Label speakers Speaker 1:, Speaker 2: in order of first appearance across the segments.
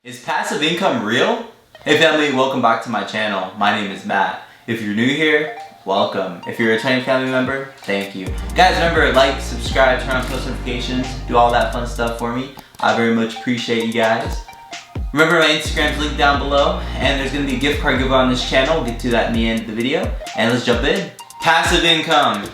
Speaker 1: Is passive income real? Hey family, welcome back to my channel. My name is Matt. If you're new here, welcome. If you're a returning family member, thank you. Guys, remember, like, subscribe, turn on post notifications, do all that fun stuff for me. I very much appreciate you guys. Remember, my Instagram's linked down below, and there's gonna be a gift card giveaway on this channel. We'll get to that in the end of the video, and let's jump in. Passive income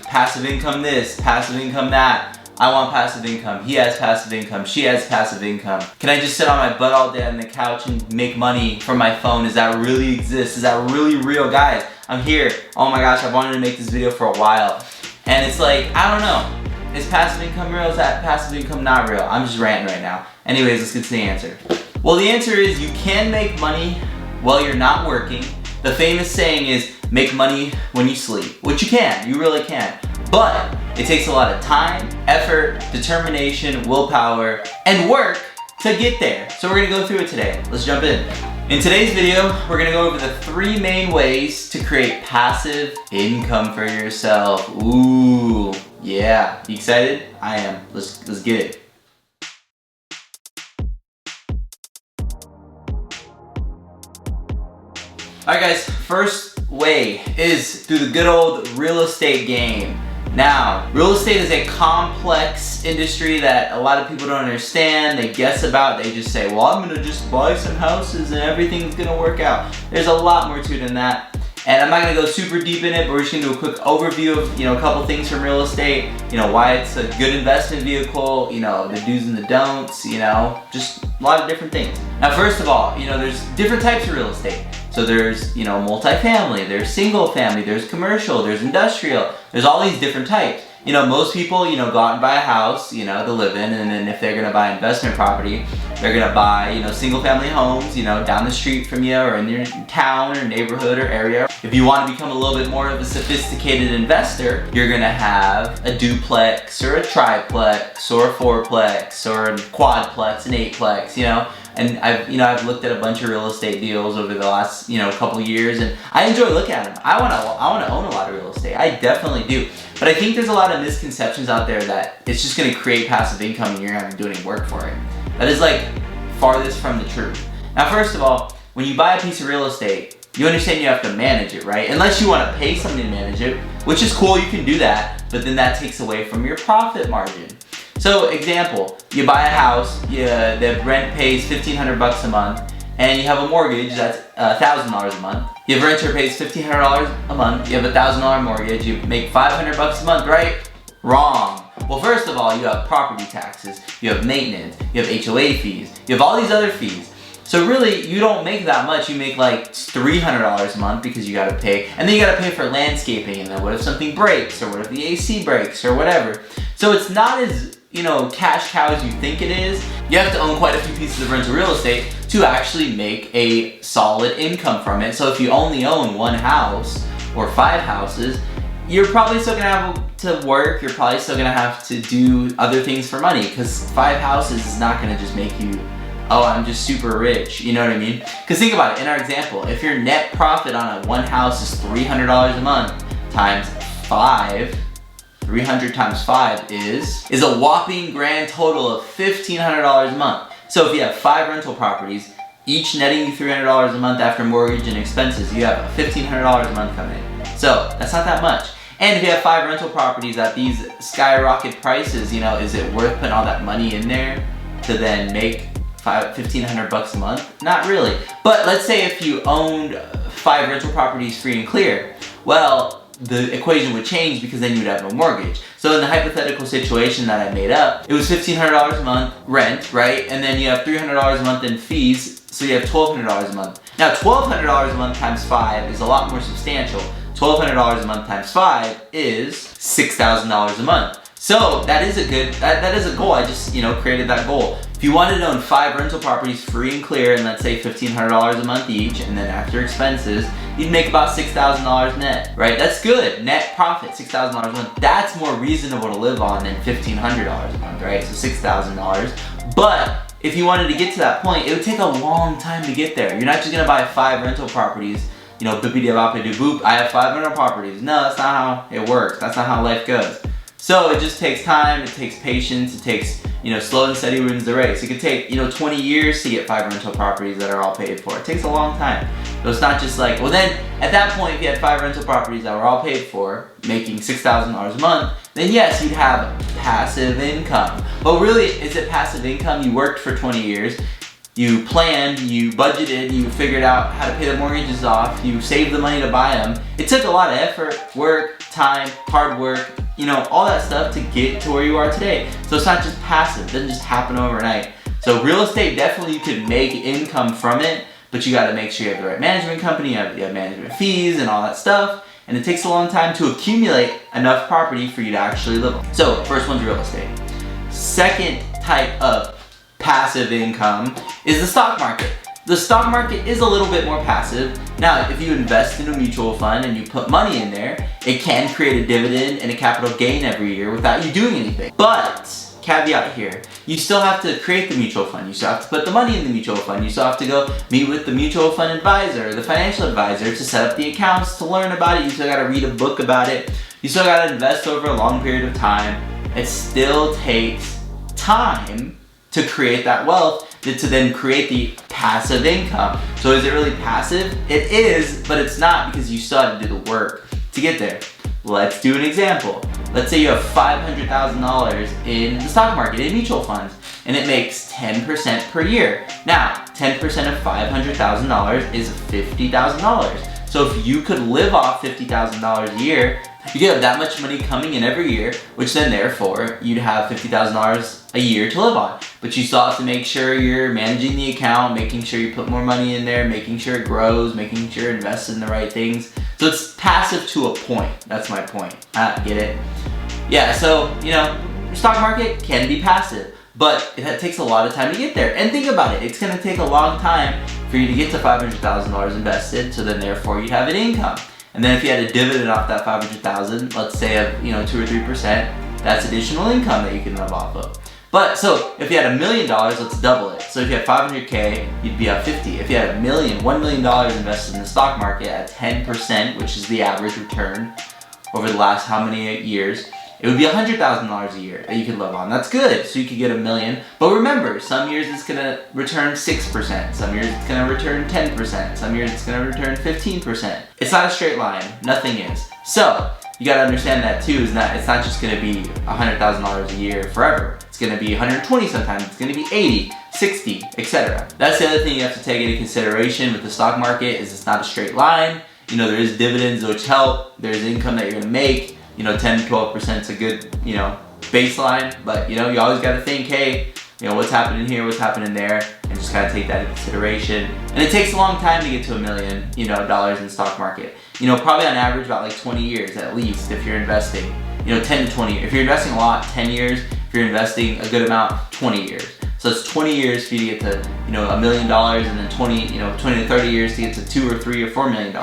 Speaker 1: this, passive income that. I want passive income, he has passive income, she has passive income. Can I just sit on my butt all day on the couch and make money from my phone? Does that really exist? Is that really real? Guys, I'm here. Oh my gosh, I've wanted to make this video for a while. And it's like, I don't know. Is passive income real? Is that passive income not real? I'm just ranting right now. Anyways, let's get to the answer. Well, the answer is you can make money while you're not working. The famous saying is, make money when you sleep, which you can, you really can. But it takes a lot of time, effort, determination, willpower, and work to get there. So we're gonna go through it today. Let's jump in. In today's video, we're gonna go over the 3 main ways to create passive income for yourself. Ooh, yeah. You excited? I am. Let's get it. Alright guys, first way is through the good old real estate game. Now, real estate is a complex industry that a lot of people don't understand. They guess about, they just say, well, I'm gonna just buy some houses and everything's gonna work out. There's a lot more to it than that. And I'm not gonna go super deep in it, but we're just gonna do a quick overview of, a couple things from real estate, why it's a good investment vehicle, the do's and the don'ts, just a lot of different things. Now, first of all, there's different types of real estate. So there's, multifamily, there's single family, there's commercial, there's industrial, there's all these different types. Most people, go out and buy a house, to live in, and then if they're gonna buy investment property, they're gonna buy, single family homes, down the street from you or in your town or neighborhood or area. If you wanna become a little bit more of a sophisticated investor, you're gonna have a duplex or a triplex or a fourplex or a quadplex, an eightplex, And I've looked at a bunch of real estate deals over the last, couple years, and I enjoy looking at them. I wanna own a lot of real estate. I definitely do. But I think there's a lot of misconceptions out there that it's just gonna create passive income and you're gonna have to do any work for it. That is like farthest from the truth. Now, first of all, when you buy a piece of real estate, you understand you have to manage it, right? Unless you wanna pay somebody to manage it, which is cool, you can do that, but then that takes away from your profit margin. So, example, you buy a house, the rent pays $1,500 a month, and you have a mortgage that's $1,000 a month. Your renter pays $1,500 a month, you have a $1,000 mortgage, you make $500 a month, right? Wrong. Well, first of all, you have property taxes, you have maintenance, you have HOA fees, you have all these other fees. So really, you don't make that much. You make like $300 a month because you gotta pay, and then you gotta pay for landscaping, and then what if something breaks, or what if the AC breaks, or whatever. So it's not as cash cow as you think it is. You have to own quite a few pieces of rental real estate to actually make a solid income from it. So if you only own 1 house or 5 houses, you're probably still gonna have to work, you're probably still gonna have to do other things for money, because 5 houses is not gonna just make you, oh, I'm just super rich, you know what I mean? Because think about it, in our example, if your net profit on a 1 house is $300 a month times 5, 300 times 5 is a whopping grand total of $1,500 a month. So if you have 5 rental properties, each netting you $300 a month after mortgage and expenses, you have $1,500 a month coming in. So that's not that much. And if you have 5 rental properties at these skyrocket prices, is it worth putting all that money in there to then make $1,500 a month? Not really. But let's say if you owned 5 rental properties free and clear, well, the equation would change because then you'd have no mortgage. So in the hypothetical situation that I made up, it was $1,500 a month rent, right? And then you have $300 a month in fees, so you have $1,200 a month. Now $1,200 a month times 5 is a lot more substantial. $1,200 a month times 5 is $6,000 a month. So that is that is a goal. I just created that goal. If you wanted to own 5 rental properties free and clear, and let's say $1,500 a month each, and then after expenses, you'd make about $6,000 net, right? That's good. Net profit, $6,000 a month. That's more reasonable to live on than $1,500 a month, right? So $6,000. But if you wanted to get to that point, it would take a long time to get there. You're not just gonna buy 5 rental properties, boopity-boppity-boop, I have 5 rental properties. No, that's not how it works. That's not how life goes. So it just takes time, it takes patience, it takes, slow and steady wins the race. It could take, 20 years to get 5 rental properties that are all paid for. It takes a long time. So it's not just like, well then, at that point, if you had 5 rental properties that were all paid for, making $6,000 a month, then yes, you'd have passive income. But really, is it passive income? You worked for 20 years, you planned, you budgeted, you figured out how to pay the mortgages off, you saved the money to buy them. It took a lot of effort, work, time, hard work, all that stuff to get to where you are today. So it's not just passive, it doesn't just happen overnight. So real estate, definitely you can make income from it, but you gotta make sure you have the right management company, you have management fees and all that stuff. And it takes a long time to accumulate enough property for you to actually live on. So first one's real estate. Second type of passive income is the stock market. The stock market is a little bit more passive. Now, if you invest in a mutual fund and you put money in there, it can create a dividend and a capital gain every year without you doing anything. But, caveat here, you still have to create the mutual fund. You still have to put the money in the mutual fund. You still have to go meet with the mutual fund advisor, the financial advisor to set up the accounts, to learn about it. You still gotta read a book about it. You still gotta invest over a long period of time. It still takes time to create that wealth, to then create the passive income. So is it really passive? It is, but it's not, because you still have to do the work to get there. Let's do an example. Let's say you have $500,000 in the stock market, in mutual funds, and it makes 10% per year. Now, 10% of $500,000 is $50,000. So if you could live off $50,000 a year, you could have that much money coming in every year, which then therefore you'd have $50,000 a year to live on. But you still have to make sure you're managing the account, making sure you put more money in there, making sure it grows, making sure you invest in the right things. So it's passive to a point. That's my point. Get it? Yeah, so, the stock market can be passive, but it takes a lot of time to get there. And think about it, it's gonna take a long time for you to get to $500,000 invested, so then therefore you'd have an income. And then if you had a dividend off that $500,000, let's say of 2 or 3%, that's additional income that you can live off of. But so if you had $1 million, let's double it. So if you had 500K, you'd be at 50. If you had $1 million invested in the stock market at 10%, which is the average return over the last how many years, it would be $100,000 a year that you could live on. That's good, so you could get $1 million. But remember, some years it's gonna return 6%, some years it's gonna return 10%, some years it's gonna return 15%. It's not a straight line, nothing is. So, you gotta understand that too, it's not just gonna be $100,000 a year forever. It's gonna be 120 sometimes, it's gonna be 80, 60, etc. That's the other thing you have to take into consideration with the stock market, is it's not a straight line. There is dividends which help, there's income that you're gonna make. 10 to 12% is a good, baseline, but you always gotta think, hey, what's happening here, what's happening there, and just kind of take that into consideration. And it takes a long time to get to $1 million, dollars in the stock market. Probably on average about like 20 years at least if you're investing. 10 to 20. If you're investing a lot, 10 years. If you're investing a good amount, 20 years. So it's 20 years for you to get to, $1 million, and then 20 to 30 years to get to $2 or $3 or $4 million.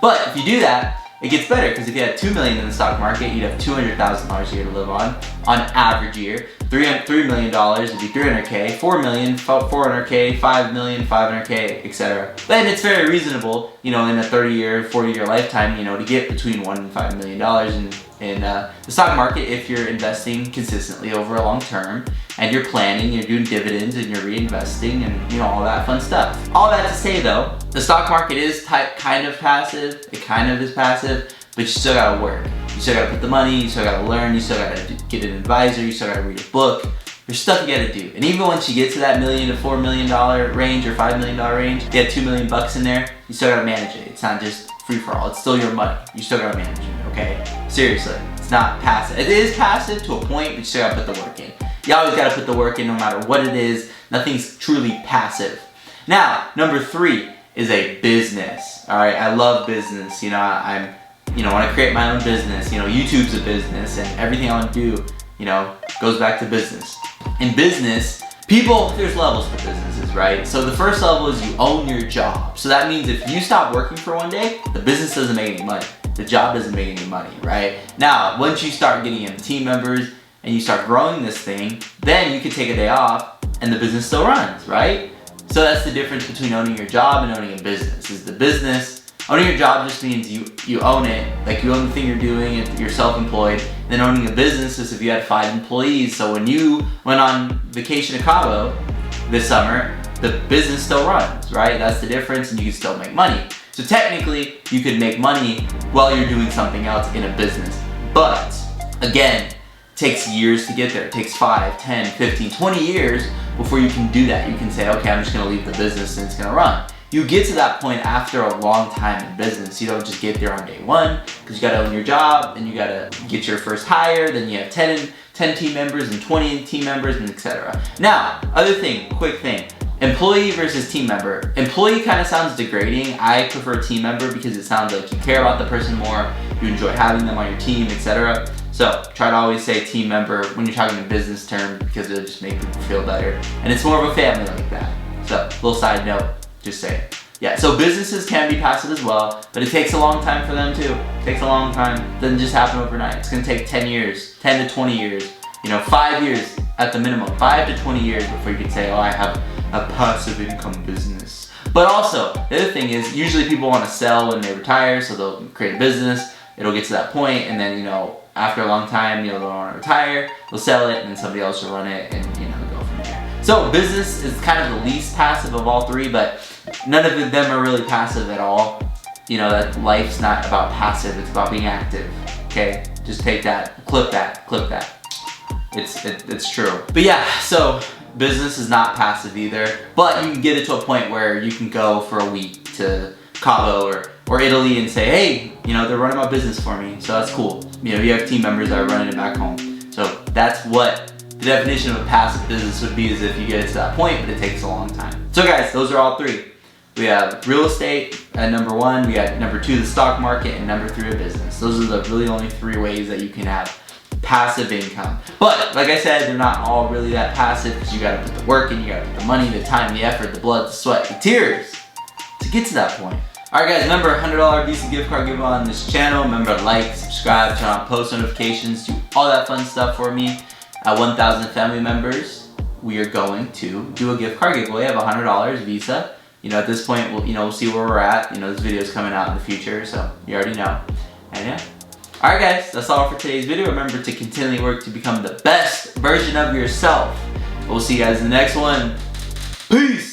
Speaker 1: But if you do that, it gets better, because if you had $2 million in the stock market, you'd have $200,000 a year to live on average year. $3 million would be $300K, $4 million, $400K, $5 million, $500K, etc. Then it's very reasonable, in a 30-year, 40-year lifetime, to get between $1 and $5 million in the stock market if you're investing consistently over a long term, and you're planning, you're doing dividends, and you're reinvesting, and all that fun stuff. All that to say though, the stock market is kind of passive. It kind of is passive, but you still gotta work. You still gotta put the money, you still gotta learn, you still gotta get an advisor, you still gotta read a book. There's stuff you gotta do. And even once you get to that $1 million to $4 million range or $5 million range, you have $2 million in there, you still gotta manage it. It's not just free for all, it's still your money. You still gotta manage it, okay? Seriously, it's not passive. It is passive to a point, but you still gotta put the work in. You always gotta put the work in no matter what it is. Nothing's truly passive. Now, number 3 is a business. All right, I love business. I'm when I create my own business, YouTube's a business, and everything I want to do, goes back to business. In business, there's levels to businesses, right? So the first level is you own your job. So that means if you stop working for one day, the business doesn't make any money. The job doesn't make any money, right? Now, once you start getting in team members and you start growing this thing, then you can take a day off and the business still runs, right? So that's the difference between owning your job and owning a business. Is the business Owning your job just means you own it, like you own the thing you're doing, you're self-employed. Then owning a business is if you had 5 employees. So when you went on vacation to Cabo this summer, the business still runs, right? That's the difference, and you can still make money. So technically, you could make money while you're doing something else in a business. But again, it takes years to get there. It takes 5, 10, 15, 20 years before you can do that. You can say, okay, I'm just gonna leave the business and it's gonna run. You get to that point after a long time in business. You don't just get there on day one, because you gotta own your job, and you gotta get your first hire, then you have 10 team members and 20 team members, and etc. Now, other thing, quick thing. Employee versus team member. Employee kind of sounds degrading. I prefer team member because it sounds like you care about the person more, you enjoy having them on your team, etc. So try to always say team member when you're talking in business terms, because it'll just make people feel better. And it's more of a family like that. So, little side note, just say it. Yeah, so businesses can be passive as well, but it takes a long time for them too. It takes a long time. It doesn't just happen overnight. It's gonna take 10 years, 10 to 20 years, 5 years at the minimum, 5 to 20 years before you can say, oh, I have a passive income business. But also, the other thing is, usually people want to sell when they retire, so they'll create a business, it'll get to that point, and then, after a long time, they'll want to retire, they'll sell it, and then somebody else will run it, and, go from there. So business is kind of the least passive of all three, but none of them are really passive at all. That life's not about passive, it's about being active, okay? Just take that, clip that. It's true. But yeah, so business is not passive either, but you can get it to a point where you can go for a week to Cabo or Italy and say, hey, they're running my business for me, so that's cool. You have team members that are running it back home. So that's what the definition of a passive business would be, is if you get it to that point, but it takes a long time. So guys, those are all three. We have real estate at number 1, we got number 2, the stock market, and number 3, a business. Those are the really only 3 ways that you can have passive income. But like I said, they're not all really that passive, because you gotta put the work in, you gotta put the money, the time, the effort, the blood, the sweat, the tears to get to that point. Alright guys, remember, $100 Visa gift card giveaway on this channel. Remember to like, subscribe, turn on post notifications, do all that fun stuff for me. At 1,000 family members, we are going to do a gift card giveaway of $100 Visa. At this point, we'll see where we're at. This video is coming out in the future, so you already know. And yeah. Alright guys, that's all for today's video. Remember to continually work to become the best version of yourself. We'll see you guys in the next one. Peace!